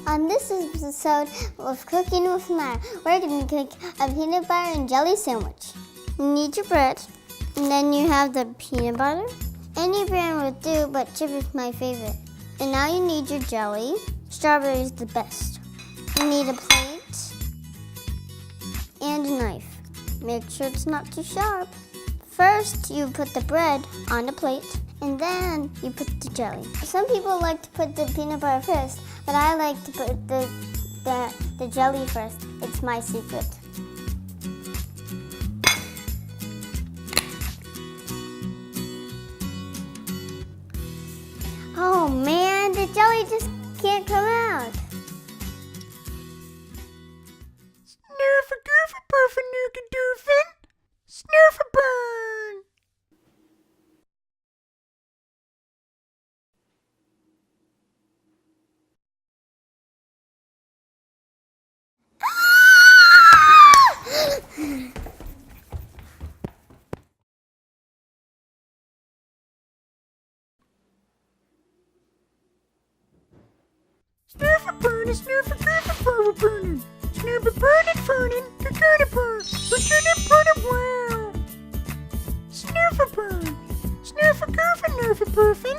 On this episode of Cooking with Anaya, we're going to cook a peanut butter and jelly sandwich. You need your bread, and then you have the peanut butter. Any brand will do, but chip is my favorite. And now you need your jelly. Strawberry is the best. You need a plate and a knife. Make sure it's not too sharp. First, you put the bread on the plate, and then you put the jelly. Some people like to put the peanut butter first, but I like to put the jelly first. It's my secret. Oh man, the jelly just can't come out. Snurf-a-goof-a-purf-a-nooka-doofin. Snurf-a-burn. Snurf-a-burn, snurf-a-goof-a-purf-a-burnin'. Snurf-a-burnin'-fernin', cocoon-a-burn, burn-a-burn-a-wow. Snurf-a-burn, snurf-a-goof-a-nerf-a-purfin'.